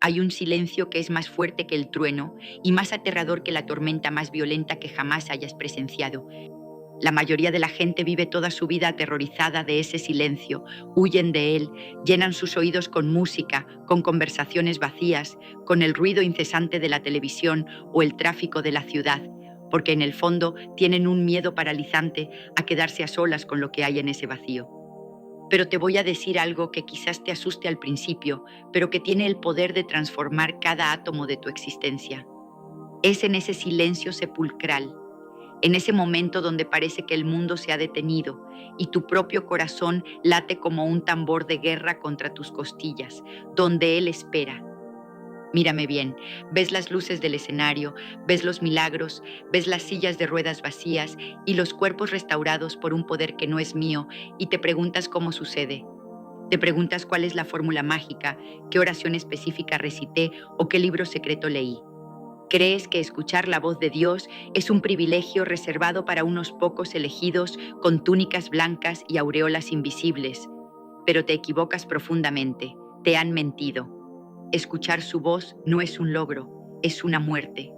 Hay un silencio que es más fuerte que el trueno y más aterrador que la tormenta más violenta que jamás hayas presenciado. La mayoría de la gente vive toda su vida aterrorizada de ese silencio, huyen de él, llenan sus oídos con música, con conversaciones vacías, con el ruido incesante de la televisión o el tráfico de la ciudad, porque en el fondo tienen un miedo paralizante a quedarse a solas con lo que hay en ese vacío. Pero te voy a decir algo que quizás te asuste al principio, pero que tiene el poder de transformar cada átomo de tu existencia. Es en ese silencio sepulcral, en ese momento donde parece que el mundo se ha detenido y tu propio corazón late como un tambor de guerra contra tus costillas, donde Él espera. Mírame bien, ves las luces del escenario, ves los milagros, ves las sillas de ruedas vacías y los cuerpos restaurados por un poder que no es mío y te preguntas cómo sucede. Te preguntas cuál es la fórmula mágica, qué oración específica recité o qué libro secreto leí. Crees que escuchar la voz de Dios es un privilegio reservado para unos pocos elegidos con túnicas blancas y aureolas invisibles, pero te equivocas profundamente, te han mentido. Escuchar su voz no es un logro, es una muerte.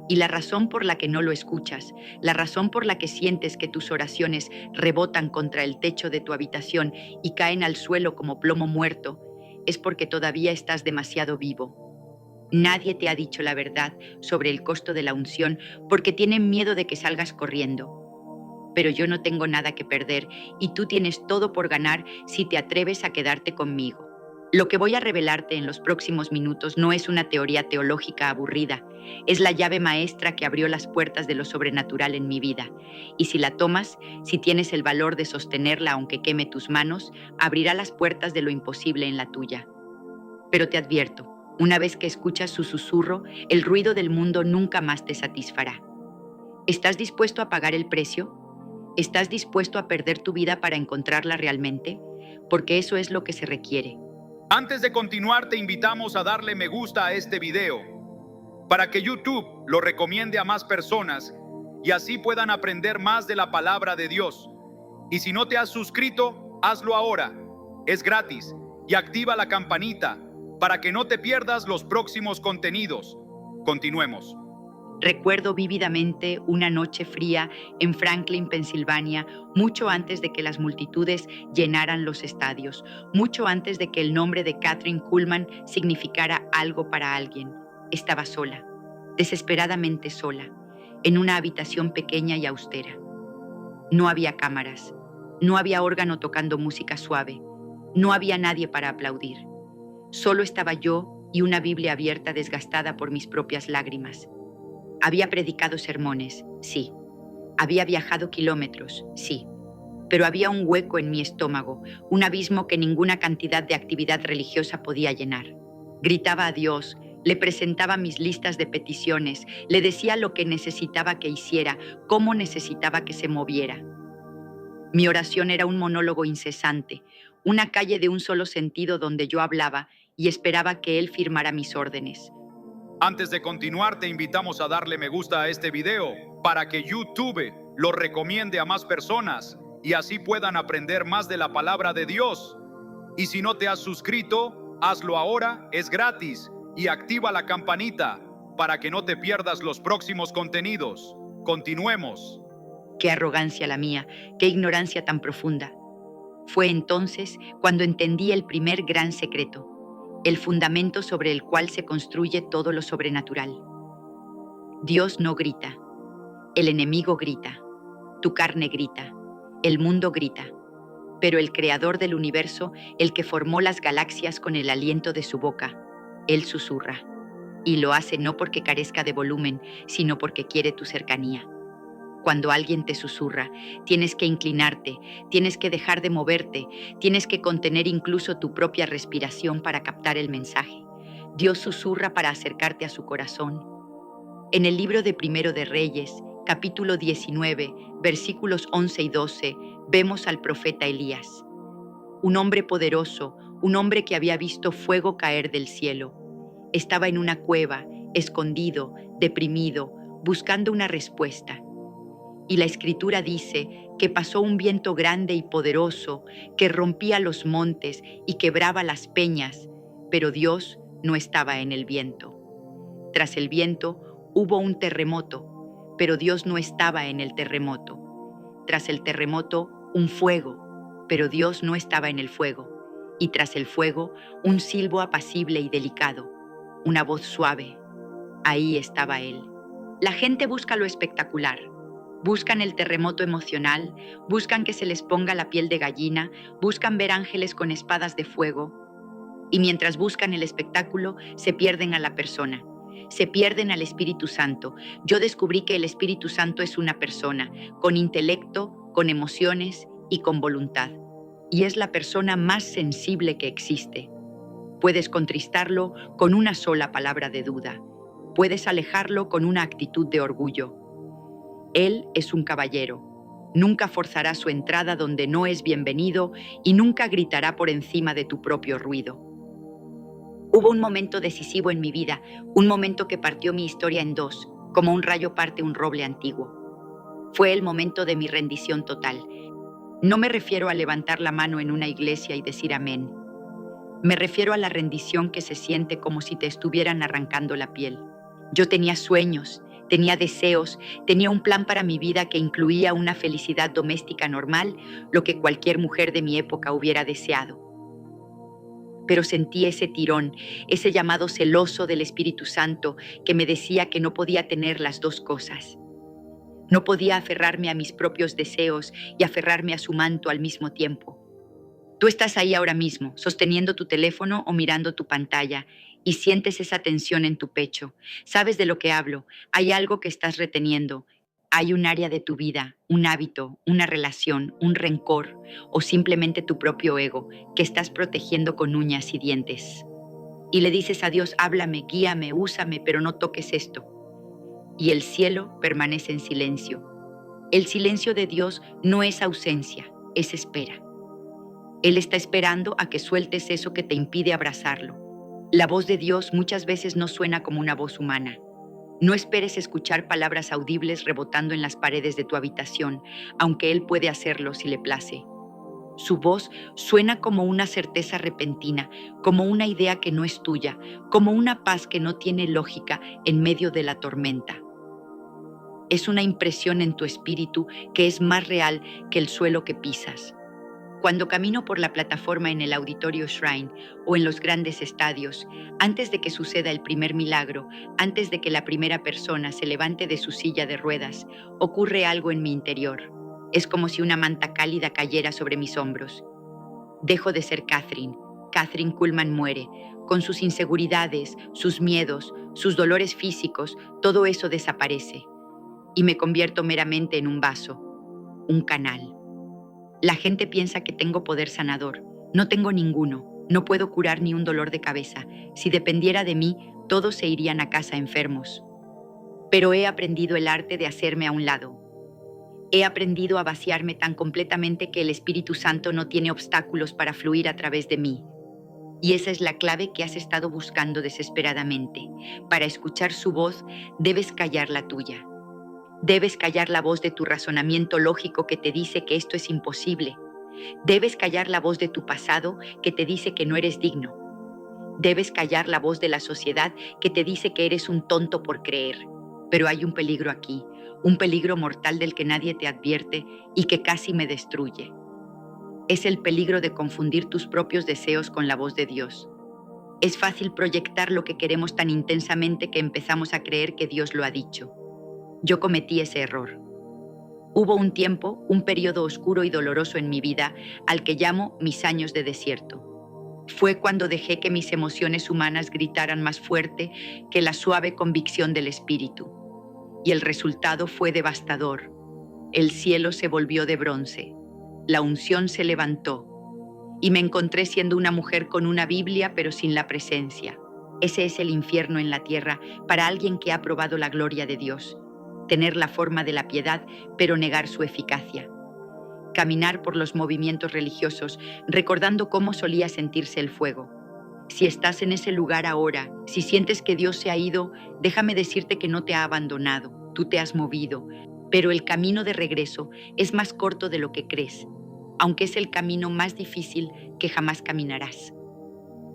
Y la razón por la que no lo escuchas, la razón por la que sientes que tus oraciones rebotan contra el techo de tu habitación y caen al suelo como plomo muerto, es porque todavía estás demasiado vivo. Nadie te ha dicho la verdad sobre el costo de la unción porque tienen miedo de que salgas corriendo. Pero yo no tengo nada que perder y tú tienes todo por ganar si te atreves a quedarte conmigo. Lo que voy a revelarte en los próximos minutos no es una teoría teológica aburrida, es la llave maestra que abrió las puertas de lo sobrenatural en mi vida. Y si la tomas, si tienes el valor de sostenerla aunque queme tus manos, abrirá las puertas de lo imposible en la tuya. Pero te advierto, una vez que escuchas su susurro, el ruido del mundo nunca más te satisfará. ¿Estás dispuesto a pagar el precio? ¿Estás dispuesto a perder tu vida para encontrarla realmente? Porque eso es lo que se requiere. Antes de continuar, te invitamos a darle me gusta a este video para que YouTube lo recomiende a más personas y así puedan aprender más de la palabra de Dios. Y si no te has suscrito, hazlo ahora. Es gratis y activa la campanita para que no te pierdas los próximos contenidos. Continuemos. Recuerdo vívidamente una noche fría en Franklin, Pensilvania, mucho antes de que las multitudes llenaran los estadios, mucho antes de que el nombre de Kathryn Kuhlman significara algo para alguien. Estaba sola, desesperadamente sola, en una habitación pequeña y austera. No había cámaras, no había órgano tocando música suave, no había nadie para aplaudir. Solo estaba yo y una Biblia abierta desgastada por mis propias lágrimas. Había predicado sermones, sí. Había viajado kilómetros, sí. Pero había un hueco en mi estómago, un abismo que ninguna cantidad de actividad religiosa podía llenar. Gritaba a Dios, le presentaba mis listas de peticiones, le decía lo que necesitaba que hiciera, cómo necesitaba que se moviera. Mi oración era un monólogo incesante, una calle de un solo sentido donde yo hablaba y esperaba que Él firmara mis órdenes. Antes de continuar, te invitamos a darle me gusta a este video para que YouTube lo recomiende a más personas y así puedan aprender más de la palabra de Dios. Y si no te has suscrito, hazlo ahora, es gratis y activa la campanita para que no te pierdas los próximos contenidos. Continuemos. Qué arrogancia la mía, qué ignorancia tan profunda. Fue entonces cuando entendí el primer gran secreto, el fundamento sobre el cual se construye todo lo sobrenatural. Dios no grita, el enemigo grita, tu carne grita, el mundo grita, pero el creador del universo, el que formó las galaxias con el aliento de su boca, Él susurra. Y lo hace no porque carezca de volumen, sino porque quiere tu cercanía. Cuando alguien te susurra, tienes que inclinarte, tienes que dejar de moverte, tienes que contener incluso tu propia respiración para captar el mensaje. Dios susurra para acercarte a su corazón. En el libro de Primero de Reyes, capítulo 19, versículos 11 y 12, vemos al profeta Elías, un hombre poderoso, un hombre que había visto fuego caer del cielo. Estaba en una cueva, escondido, deprimido, buscando una respuesta. Y la Escritura dice que pasó un viento grande y poderoso que rompía los montes y quebraba las peñas, pero Dios no estaba en el viento. Tras el viento hubo un terremoto, pero Dios no estaba en el terremoto. Tras el terremoto, un fuego, pero Dios no estaba en el fuego. Y tras el fuego, un silbo apacible y delicado, una voz suave. Ahí estaba Él. La gente busca lo espectacular. Buscan el terremoto emocional, buscan que se les ponga la piel de gallina, buscan ver ángeles con espadas de fuego. Y mientras buscan el espectáculo, se pierden a la persona. Se pierden al Espíritu Santo. Yo descubrí que el Espíritu Santo es una persona, con intelecto, con emociones y con voluntad. Y es la persona más sensible que existe. Puedes contristarlo con una sola palabra de duda. Puedes alejarlo con una actitud de orgullo. Él es un caballero. Nunca forzará su entrada donde no es bienvenido y nunca gritará por encima de tu propio ruido. Hubo un momento decisivo en mi vida, un momento que partió mi historia en dos, como un rayo parte un roble antiguo. Fue el momento de mi rendición total. No me refiero a levantar la mano en una iglesia y decir amén. Me refiero a la rendición que se siente como si te estuvieran arrancando la piel. Yo tenía sueños, tenía deseos, tenía un plan para mi vida que incluía una felicidad doméstica normal, lo que cualquier mujer de mi época hubiera deseado. Pero sentí ese tirón, ese llamado celoso del Espíritu Santo que me decía que no podía tener las dos cosas. No podía aferrarme a mis propios deseos y aferrarme a su manto al mismo tiempo. Tú estás ahí ahora mismo, sosteniendo tu teléfono o mirando tu pantalla, y sientes esa tensión en tu pecho. Sabes de lo que hablo, hay algo que estás reteniendo. Hay un área de tu vida, un hábito, una relación, un rencor, o simplemente tu propio ego, que estás protegiendo con uñas y dientes. Y le dices a Dios, háblame, guíame, úsame, pero no toques esto. Y el cielo permanece en silencio. El silencio de Dios no es ausencia, es espera. Él está esperando a que sueltes eso que te impide abrazarlo. La voz de Dios muchas veces no suena como una voz humana. No esperes escuchar palabras audibles rebotando en las paredes de tu habitación, aunque Él puede hacerlo si le place. Su voz suena como una certeza repentina, como una idea que no es tuya, como una paz que no tiene lógica en medio de la tormenta. Es una impresión en tu espíritu que es más real que el suelo que pisas. Cuando camino por la plataforma en el Auditorio Shrine o en los grandes estadios, antes de que suceda el primer milagro, antes de que la primera persona se levante de su silla de ruedas, ocurre algo en mi interior. Es como si una manta cálida cayera sobre mis hombros. Dejo de ser Catherine. Catherine Kuhlman muere. Con sus inseguridades, sus miedos, sus dolores físicos, todo eso desaparece. Y me convierto meramente en un vaso, un canal. La gente piensa que tengo poder sanador. No tengo ninguno. No puedo curar ni un dolor de cabeza. Si dependiera de mí, todos se irían a casa enfermos. Pero he aprendido el arte de hacerme a un lado. He aprendido a vaciarme tan completamente que el Espíritu Santo no tiene obstáculos para fluir a través de mí. Y esa es la clave que has estado buscando desesperadamente. Para escuchar su voz, debes callar la tuya. Debes callar la voz de tu razonamiento lógico que te dice que esto es imposible. Debes callar la voz de tu pasado que te dice que no eres digno. Debes callar la voz de la sociedad que te dice que eres un tonto por creer. Pero hay un peligro aquí, un peligro mortal del que nadie te advierte y que casi me destruye. Es el peligro de confundir tus propios deseos con la voz de Dios. Es fácil proyectar lo que queremos tan intensamente que empezamos a creer que Dios lo ha dicho. Yo cometí ese error. Hubo un tiempo, un periodo oscuro y doloroso en mi vida, al que llamo mis años de desierto. Fue cuando dejé que mis emociones humanas gritaran más fuerte que la suave convicción del espíritu. Y el resultado fue devastador. El cielo se volvió de bronce. La unción se levantó. Y me encontré siendo una mujer con una Biblia, pero sin la presencia. Ese es el infierno en la tierra para alguien que ha probado la gloria de Dios. Tener la forma de la piedad, pero negar su eficacia. Caminar por los movimientos religiosos, recordando cómo solía sentirse el fuego. Si estás en ese lugar ahora, si sientes que Dios se ha ido, déjame decirte que no te ha abandonado, tú te has movido, pero el camino de regreso es más corto de lo que crees, aunque es el camino más difícil que jamás caminarás.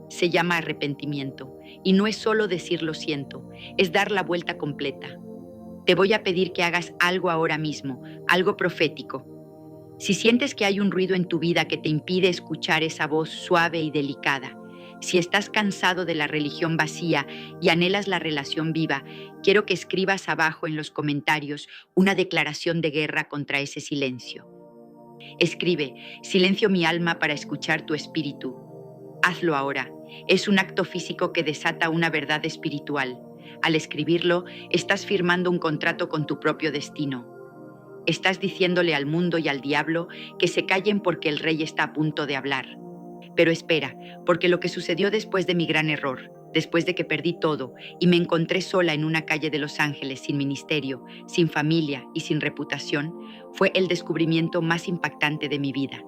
Se llama arrepentimiento, y no es solo decir lo siento, es dar la vuelta completa. Te voy a pedir que hagas algo ahora mismo, algo profético. Si sientes que hay un ruido en tu vida que te impide escuchar esa voz suave y delicada, si estás cansado de la religión vacía y anhelas la relación viva, quiero que escribas abajo en los comentarios una declaración de guerra contra ese silencio. Escribe: silencio mi alma para escuchar tu espíritu. Hazlo ahora. Es un acto físico que desata una verdad espiritual. Al escribirlo, estás firmando un contrato con tu propio destino. Estás diciéndole al mundo y al diablo que se callen porque el rey está a punto de hablar. Pero espera, porque lo que sucedió después de mi gran error, después de que perdí todo y me encontré sola en una calle de Los Ángeles sin ministerio, sin familia y sin reputación, fue el descubrimiento más impactante de mi vida.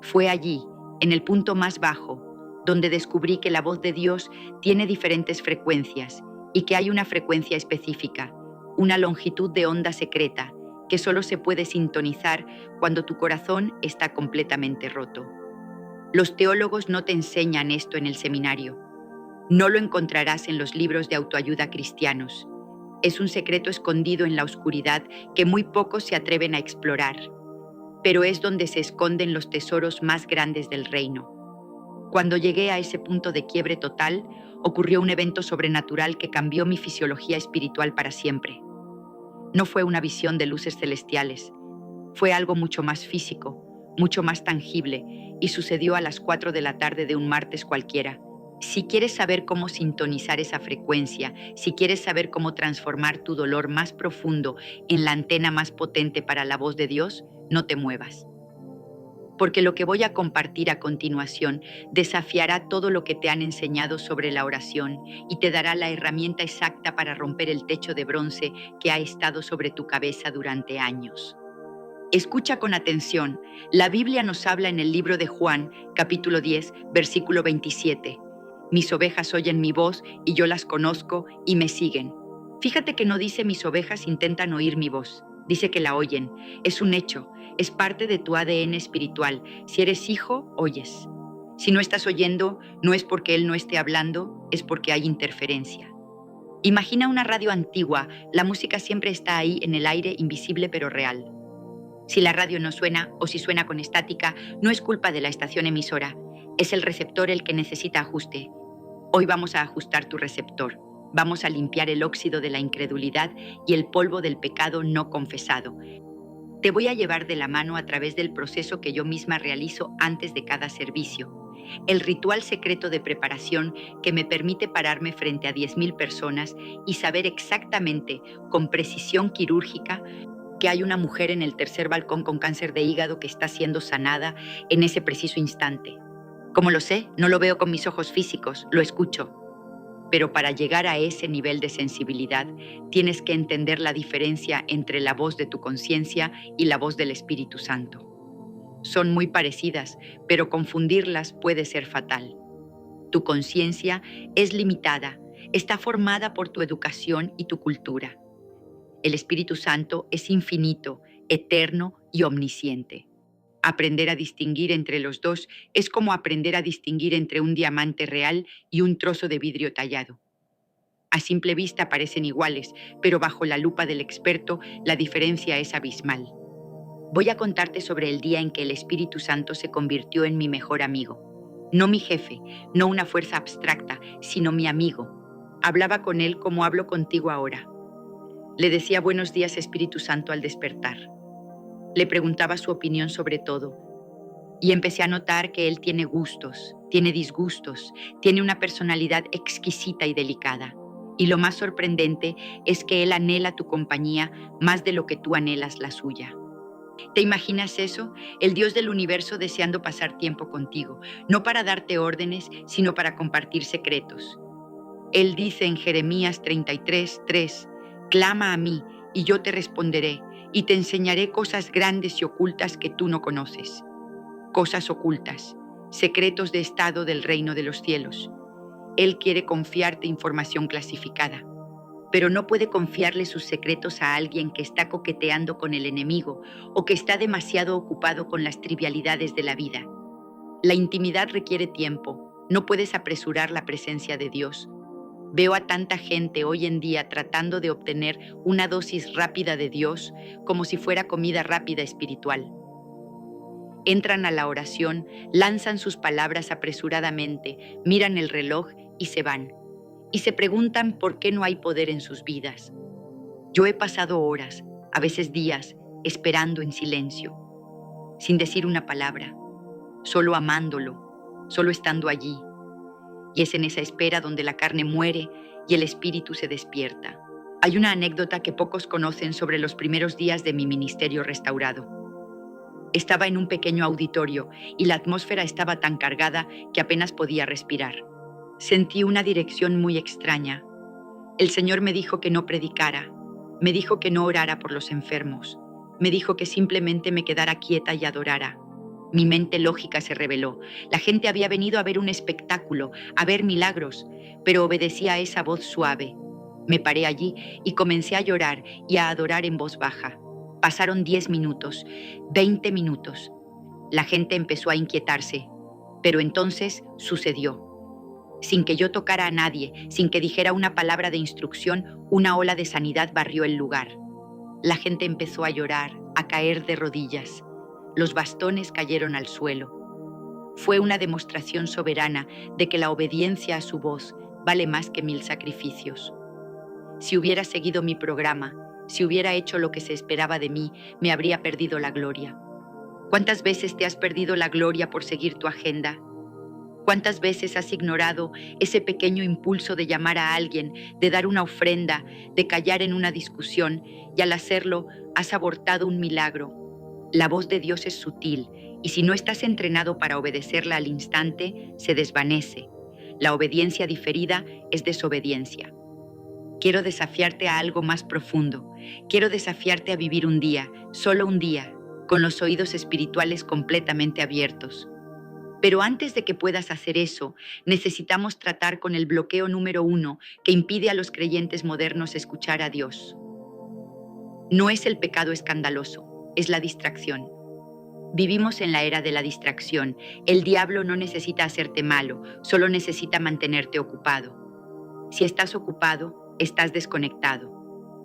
Fue allí, en el punto más bajo, donde descubrí que la voz de Dios tiene diferentes frecuencias y que hay una frecuencia específica, una longitud de onda secreta que solo se puede sintonizar cuando tu corazón está completamente roto. Los teólogos no te enseñan esto en el seminario. No lo encontrarás en los libros de autoayuda cristianos. Es un secreto escondido en la oscuridad que muy pocos se atreven a explorar, pero es donde se esconden los tesoros más grandes del reino. Cuando llegué a ese punto de quiebre total, ocurrió un evento sobrenatural que cambió mi fisiología espiritual para siempre. No fue una visión de luces celestiales, fue algo mucho más físico, mucho más tangible, y sucedió a las 4 de la tarde de un martes cualquiera. Si quieres saber cómo sintonizar esa frecuencia, si quieres saber cómo transformar tu dolor más profundo en la antena más potente para la voz de Dios, no te muevas. Porque lo que voy a compartir a continuación desafiará todo lo que te han enseñado sobre la oración y te dará la herramienta exacta para romper el techo de bronce que ha estado sobre tu cabeza durante años. Escucha con atención. La Biblia nos habla en el libro de Juan, capítulo 10, versículo 27. Mis ovejas oyen mi voz y yo las conozco y me siguen. Fíjate que no dice mis ovejas intentan oír mi voz. Dice que la oyen. Es un hecho. Es parte de tu ADN espiritual. Si eres hijo, oyes. Si no estás oyendo, no es porque Él no esté hablando, es porque hay interferencia. Imagina una radio antigua. La música siempre está ahí en el aire, invisible pero real. Si la radio no suena o si suena con estática, no es culpa de la estación emisora. Es el receptor el que necesita ajuste. Hoy vamos a ajustar tu receptor. Vamos a limpiar el óxido de la incredulidad y el polvo del pecado no confesado. Te voy a llevar de la mano a través del proceso que yo misma realizo antes de cada servicio. El ritual secreto de preparación que me permite pararme frente a 10,000 personas y saber exactamente, con precisión quirúrgica, que hay una mujer en el tercer balcón con cáncer de hígado que está siendo sanada en ese preciso instante. ¿Cómo lo sé? No lo veo con mis ojos físicos, lo escucho. Pero para llegar a ese nivel de sensibilidad, tienes que entender la diferencia entre la voz de tu conciencia y la voz del Espíritu Santo. Son muy parecidas, pero confundirlas puede ser fatal. Tu conciencia es limitada, está formada por tu educación y tu cultura. El Espíritu Santo es infinito, eterno y omnisciente. Aprender a distinguir entre los dos es como aprender a distinguir entre un diamante real y un trozo de vidrio tallado. A simple vista parecen iguales, pero bajo la lupa del experto la diferencia es abismal. Voy a contarte sobre el día en que el Espíritu Santo se convirtió en mi mejor amigo. No mi jefe, no una fuerza abstracta, sino mi amigo. Hablaba con él como hablo contigo ahora. Le decía buenos días, Espíritu Santo, al despertar. Le preguntaba su opinión sobre todo y empecé a notar que él tiene gustos, tiene disgustos, tiene una personalidad exquisita y delicada. Y lo más sorprendente es que él anhela tu compañía más de lo que tú anhelas la suya. ¿Te imaginas eso? El Dios del universo deseando pasar tiempo contigo, no para darte órdenes, sino para compartir secretos. Él dice en Jeremías 33:3, clama a mí y yo te responderé y te enseñaré cosas grandes y ocultas que tú no conoces. Cosas ocultas, secretos de estado del reino de los cielos. Él quiere confiarte información clasificada, pero no puede confiarle sus secretos a alguien que está coqueteando con el enemigo o que está demasiado ocupado con las trivialidades de la vida. La intimidad requiere tiempo, No puedes apresurar la presencia de Dios. Veo a tanta gente hoy en día tratando de obtener una dosis rápida de Dios como si fuera comida rápida espiritual. Entran a la oración, lanzan sus palabras apresuradamente, miran el reloj y se van. Y se preguntan por qué no hay poder en sus vidas. Yo he pasado horas, a veces días, esperando en silencio, sin decir una palabra, solo amándolo, solo estando allí. Y es en esa espera donde la carne muere y el espíritu se despierta. Hay una anécdota que pocos conocen sobre los primeros días de mi ministerio restaurado. Estaba en un pequeño auditorio y la atmósfera estaba tan cargada que apenas podía respirar. Sentí una dirección muy extraña. El Señor me dijo que no predicara, me dijo que no orara por los enfermos, me dijo que simplemente me quedara quieta y adorara. Mi mente lógica se rebeló. La gente había venido a ver un espectáculo, a ver milagros, pero obedecía a esa voz suave. Me paré allí y comencé a llorar y a adorar en voz baja. Pasaron 10 minutos, 20 minutos. La gente empezó a inquietarse, pero entonces sucedió. Sin que yo tocara a nadie, sin que dijera una palabra de instrucción, una ola de sanidad barrió el lugar. La gente empezó a llorar, a caer de rodillas. Los bastones cayeron al suelo. Fue una demostración soberana de que la obediencia a su voz vale más que 1000 sacrificios. Si hubiera seguido mi programa, si hubiera hecho lo que se esperaba de mí, me habría perdido la gloria. ¿Cuántas veces te has perdido la gloria por seguir tu agenda? ¿Cuántas veces has ignorado ese pequeño impulso de llamar a alguien, de dar una ofrenda, de callar en una discusión, y al hacerlo has abortado un milagro? La voz de Dios es sutil, y si no estás entrenado para obedecerla al instante, se desvanece. La obediencia diferida es desobediencia. Quiero desafiarte a algo más profundo. Quiero desafiarte a vivir un día, solo un día, con los oídos espirituales completamente abiertos. Pero antes de que puedas hacer eso, necesitamos tratar con el bloqueo número 1 que impide a los creyentes modernos escuchar a Dios. No es el pecado escandaloso, es la distracción. Vivimos en la era de la distracción. El diablo no necesita hacerte malo, solo necesita mantenerte ocupado. Si estás ocupado, estás desconectado.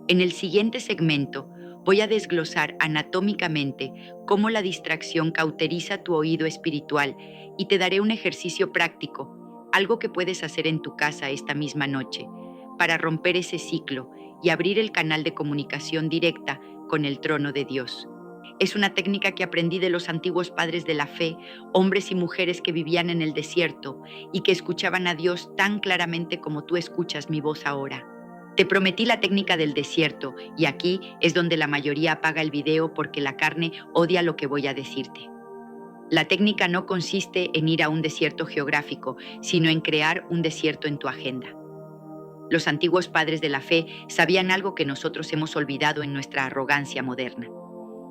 En el siguiente segmento, voy a desglosar anatómicamente cómo la distracción cauteriza tu oído espiritual y te daré un ejercicio práctico, algo que puedes hacer en tu casa esta misma noche, para romper ese ciclo y abrir el canal de comunicación directa con el trono de Dios. Es una técnica que aprendí de los antiguos padres de la fe, hombres y mujeres que vivían en el desierto y que escuchaban a Dios tan claramente como tú escuchas mi voz ahora. Te prometí la técnica del desierto y aquí es donde la mayoría apaga el video porque la carne odia lo que voy a decirte. La técnica no consiste en ir a un desierto geográfico, sino en crear un desierto en tu agenda. Los antiguos padres de la fe sabían algo que nosotros hemos olvidado en nuestra arrogancia moderna.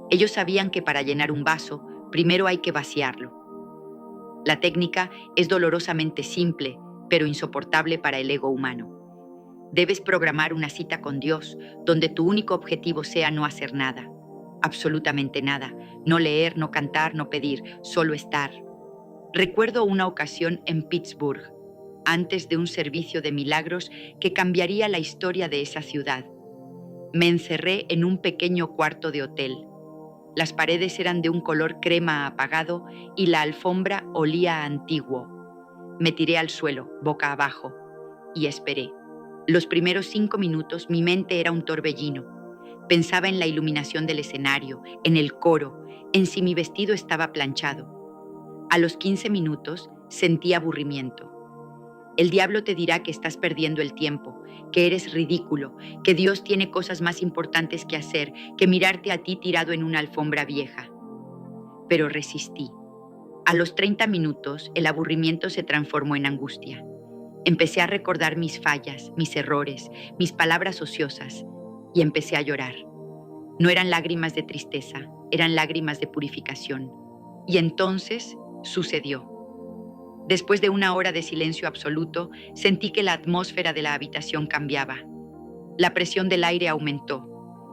Ellos sabían que para llenar un vaso, primero hay que vaciarlo. La técnica es dolorosamente simple, pero insoportable para el ego humano. Debes programar una cita con Dios, donde tu único objetivo sea no hacer nada, absolutamente nada, no leer, no cantar, no pedir, solo estar. Recuerdo una ocasión en Pittsburgh, antes de un servicio de milagros que cambiaría la historia de esa ciudad. Me encerré en un pequeño cuarto de hotel. Las paredes eran de un color crema apagado y la alfombra olía a antiguo. Me tiré al suelo, boca abajo, y esperé. Los primeros 5 minutos mi mente era un torbellino. Pensaba en la iluminación del escenario, en el coro, en si mi vestido estaba planchado. A los 15 minutos sentí aburrimiento. El diablo te dirá que estás perdiendo el tiempo, que eres ridículo, que Dios tiene cosas más importantes que hacer que mirarte a ti tirado en una alfombra vieja. Pero resistí. A los 30 minutos el aburrimiento se transformó en angustia. Empecé a recordar mis fallas, mis errores, mis palabras ociosas, y empecé a llorar. No eran lágrimas de tristeza, eran lágrimas de purificación. Y entonces sucedió. Después de una hora de silencio absoluto, sentí que la atmósfera de la habitación cambiaba. La presión del aire aumentó.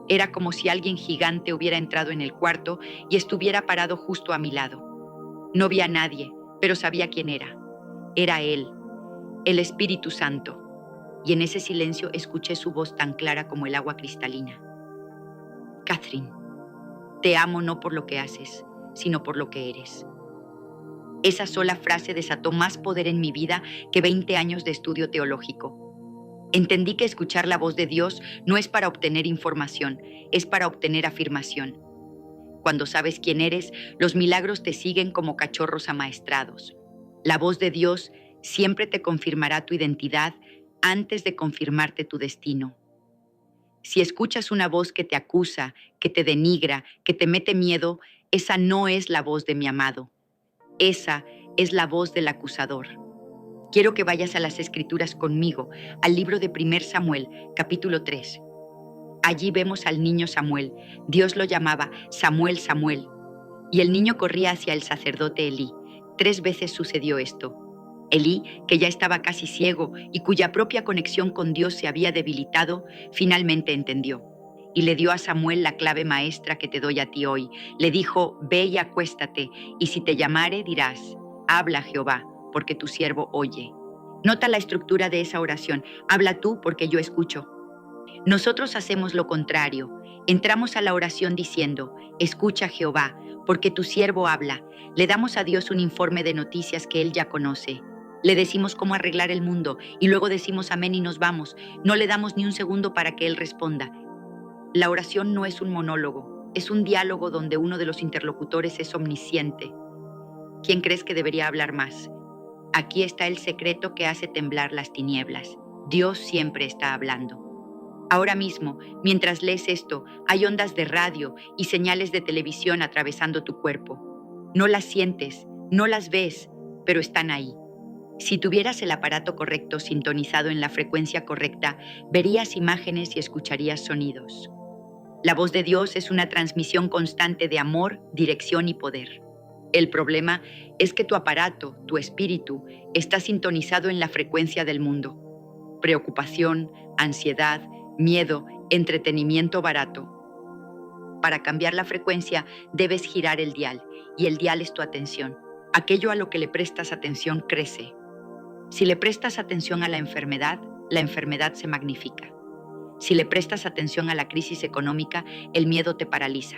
Era como si alguien gigante hubiera entrado en el cuarto y estuviera parado justo a mi lado. No vi a nadie, pero sabía quién era. Era Él, el Espíritu Santo, y en ese silencio escuché su voz tan clara como el agua cristalina. Catherine, te amo no por lo que haces, sino por lo que eres. Esa sola frase desató más poder en mi vida que 20 años de estudio teológico. Entendí que escuchar la voz de Dios no es para obtener información, es para obtener afirmación. Cuando sabes quién eres, los milagros te siguen como cachorros amaestrados. La voz de Dios siempre te confirmará tu identidad antes de confirmarte tu destino. Si escuchas una voz que te acusa, que te denigra, que te mete miedo, esa no es la voz de mi amado. Esa es la voz del acusador. Quiero que vayas a las Escrituras conmigo, al libro de 1 Samuel, capítulo 3. Allí vemos al niño Samuel. Dios lo llamaba Samuel, Samuel. Y el niño corría hacia el sacerdote Elí. 3 veces sucedió esto. Elí, que ya estaba casi ciego y cuya propia conexión con Dios se había debilitado, finalmente entendió. Y le dio a Samuel la clave maestra que te doy a ti hoy. Le dijo, ve y acuéstate, y si te llamare dirás, habla Jehová, porque tu siervo oye. Nota la estructura de esa oración. Habla tú, porque yo escucho. Nosotros hacemos lo contrario. Entramos a la oración diciendo, escucha Jehová, porque tu siervo habla. Le damos a Dios un informe de noticias que Él ya conoce. Le decimos cómo arreglar el mundo y luego decimos amén y nos vamos. No le damos ni un segundo para que Él responda. La oración no es un monólogo, es un diálogo donde uno de los interlocutores es omnisciente. ¿Quién crees que debería hablar más? Aquí está el secreto que hace temblar las tinieblas. Dios siempre está hablando. Ahora mismo, mientras lees esto, hay ondas de radio y señales de televisión atravesando tu cuerpo. No las sientes, no las ves, pero están ahí. Si tuvieras el aparato correcto sintonizado en la frecuencia correcta, verías imágenes y escucharías sonidos. La voz de Dios es una transmisión constante de amor, dirección y poder. El problema es que tu aparato, tu espíritu, está sintonizado en la frecuencia del mundo. Preocupación, ansiedad, miedo, entretenimiento barato. Para cambiar la frecuencia, debes girar el dial, y el dial es tu atención. Aquello a lo que le prestas atención crece. Si le prestas atención a la enfermedad se magnifica. Si le prestas atención a la crisis económica, el miedo te paraliza.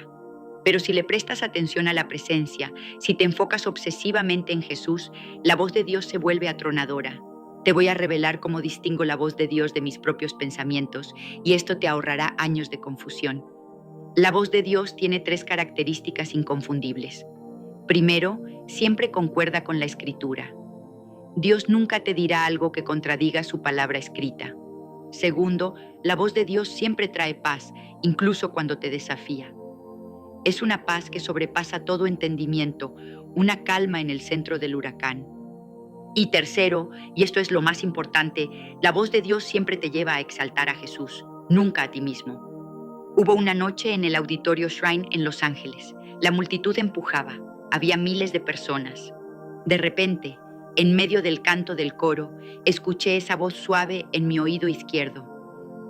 Pero si le prestas atención a la presencia, si te enfocas obsesivamente en Jesús, la voz de Dios se vuelve atronadora. Te voy a revelar cómo distingo la voz de Dios de mis propios pensamientos, y esto te ahorrará años de confusión. La voz de Dios tiene 3 características inconfundibles. Primero, siempre concuerda con la Escritura. Dios nunca te dirá algo que contradiga su palabra escrita. Segundo, la voz de Dios siempre trae paz, incluso cuando te desafía. Es una paz que sobrepasa todo entendimiento, una calma en el centro del huracán. Y tercero, y esto es lo más importante, la voz de Dios siempre te lleva a exaltar a Jesús, nunca a ti mismo. Hubo una noche en el Auditorio Shrine en Los Ángeles. La multitud empujaba. Había miles de personas. De repente, en medio del canto del coro, escuché esa voz suave en mi oído izquierdo.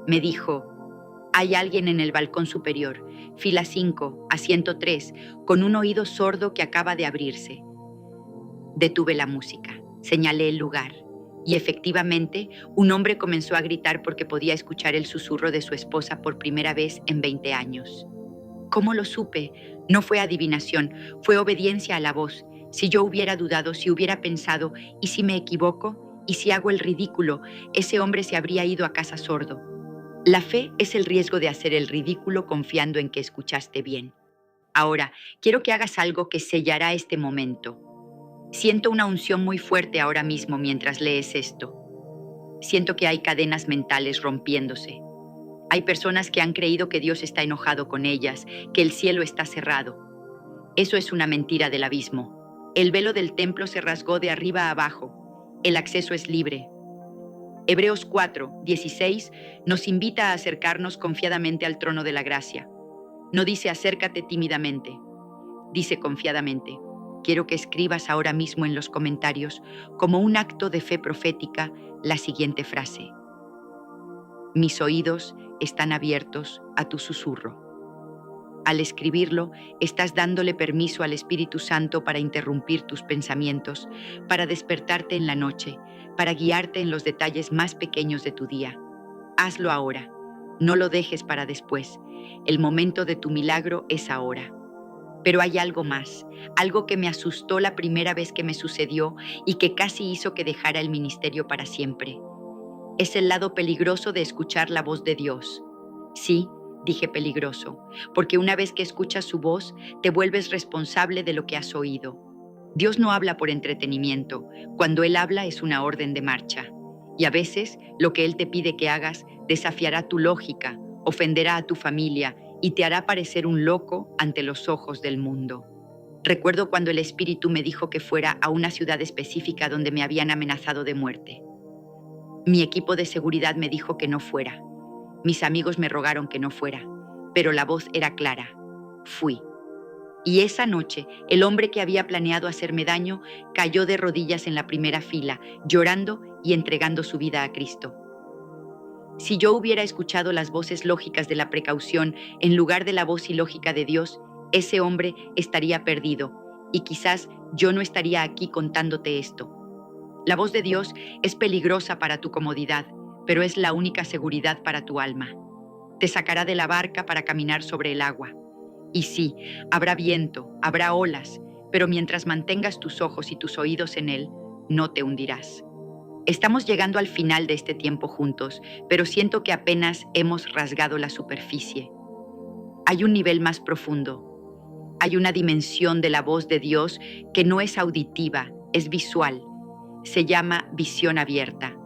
Me dijo, hay alguien en el balcón superior, fila 5, asiento 3, con un oído sordo que acaba de abrirse. Detuve la música, señalé el lugar, y efectivamente, un hombre comenzó a gritar porque podía escuchar el susurro de su esposa por primera vez en 20 años. ¿Cómo lo supe? No fue adivinación, fue obediencia a la voz. Si yo hubiera dudado, si hubiera pensado, ¿y si me equivoco? ¿Y si hago el ridículo? Ese hombre se habría ido a casa sordo. La fe es el riesgo de hacer el ridículo confiando en que escuchaste bien. Ahora, quiero que hagas algo que sellará este momento. Siento una unción muy fuerte ahora mismo mientras lees esto. Siento que hay cadenas mentales rompiéndose. Hay personas que han creído que Dios está enojado con ellas, que el cielo está cerrado. Eso es una mentira del abismo. El velo del templo se rasgó de arriba a abajo. El acceso es libre. Hebreos 4, 16 nos invita a acercarnos confiadamente al trono de la gracia. No dice acércate tímidamente, dice confiadamente. Quiero que escribas ahora mismo en los comentarios, como un acto de fe profética, la siguiente frase. Mis oídos están abiertos a tu susurro. Al escribirlo, estás dándole permiso al Espíritu Santo para interrumpir tus pensamientos, para despertarte en la noche, para guiarte en los detalles más pequeños de tu día. Hazlo ahora. No lo dejes para después. El momento de tu milagro es ahora. Pero hay algo más, algo que me asustó la primera vez que me sucedió y que casi hizo que dejara el ministerio para siempre. Es el lado peligroso de escuchar la voz de Dios. Sí, dije peligroso, porque una vez que escuchas su voz, te vuelves responsable de lo que has oído. Dios no habla por entretenimiento. Cuando Él habla es una orden de marcha. Y a veces lo que Él te pide que hagas desafiará tu lógica, ofenderá a tu familia y te hará parecer un loco ante los ojos del mundo. Recuerdo cuando el Espíritu me dijo que fuera a una ciudad específica donde me habían amenazado de muerte. Mi equipo de seguridad me dijo que no fuera. Mis amigos me rogaron que no fuera, pero la voz era clara. Fui. Y esa noche, el hombre que había planeado hacerme daño cayó de rodillas en la primera fila, llorando y entregando su vida a Cristo. Si yo hubiera escuchado las voces lógicas de la precaución en lugar de la voz ilógica de Dios, ese hombre estaría perdido y quizás yo no estaría aquí contándote esto. La voz de Dios es peligrosa para tu comodidad, pero es la única seguridad para tu alma. Te sacará de la barca para caminar sobre el agua. Y sí, habrá viento, habrá olas, pero mientras mantengas tus ojos y tus oídos en Él, no te hundirás. Estamos llegando al final de este tiempo juntos, pero siento que apenas hemos rasgado la superficie. Hay un nivel más profundo. Hay una dimensión de la voz de Dios que no es auditiva, es visual. Se llama visión abierta.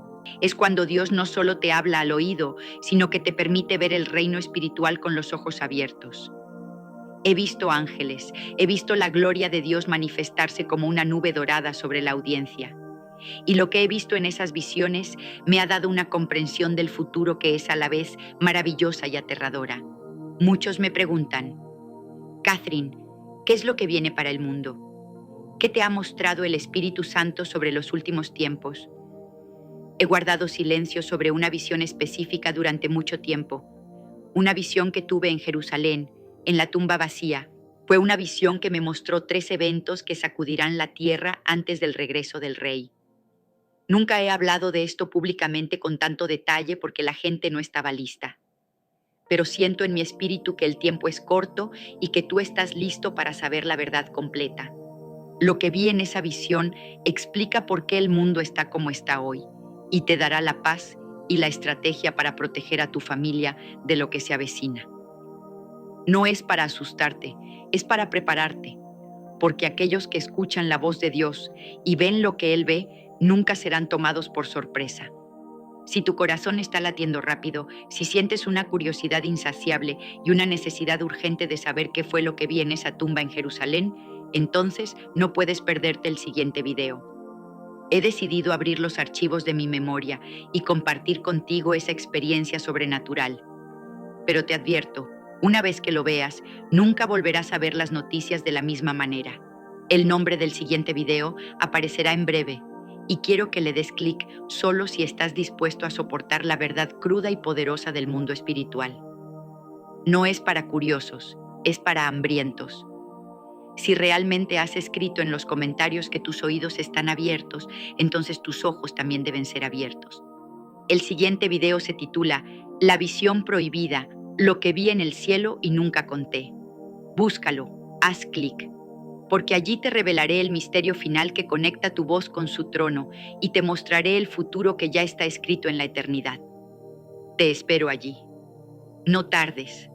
Es cuando Dios no solo te habla al oído, sino que te permite ver el reino espiritual con los ojos abiertos. He visto ángeles, he visto la gloria de Dios manifestarse como una nube dorada sobre la audiencia. Y lo que he visto en esas visiones me ha dado una comprensión del futuro que es a la vez maravillosa y aterradora. Muchos me preguntan, Catherine, ¿qué es lo que viene para el mundo? ¿Qué te ha mostrado el Espíritu Santo sobre los últimos tiempos? He guardado silencio sobre una visión específica durante mucho tiempo. Una visión que tuve en Jerusalén, en la tumba vacía. Fue una visión que me mostró 3 eventos que sacudirán la tierra antes del regreso del Rey. Nunca he hablado de esto públicamente con tanto detalle porque la gente no estaba lista. Pero siento en mi espíritu que el tiempo es corto y que tú estás listo para saber la verdad completa. Lo que vi en esa visión explica por qué el mundo está como está hoy y te dará la paz y la estrategia para proteger a tu familia de lo que se avecina. No es para asustarte, es para prepararte, porque aquellos que escuchan la voz de Dios y ven lo que Él ve, nunca serán tomados por sorpresa. Si tu corazón está latiendo rápido, si sientes una curiosidad insaciable y una necesidad urgente de saber qué fue lo que vi en esa tumba en Jerusalén, entonces no puedes perderte el siguiente video. He decidido abrir los archivos de mi memoria y compartir contigo esa experiencia sobrenatural. Pero te advierto, una vez que lo veas, nunca volverás a ver las noticias de la misma manera. El nombre del siguiente video aparecerá en breve y quiero que le des clic solo si estás dispuesto a soportar la verdad cruda y poderosa del mundo espiritual. No es para curiosos, es para hambrientos. Si realmente has escrito en los comentarios que tus oídos están abiertos, entonces tus ojos también deben ser abiertos. El siguiente video se titula La visión prohibida, lo que vi en el cielo y nunca conté. Búscalo, haz clic, porque allí te revelaré el misterio final que conecta tu voz con su trono y te mostraré el futuro que ya está escrito en la eternidad. Te espero allí. No tardes.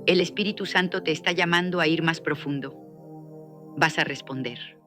El Espíritu Santo te está llamando a ir más profundo. Vas a responder.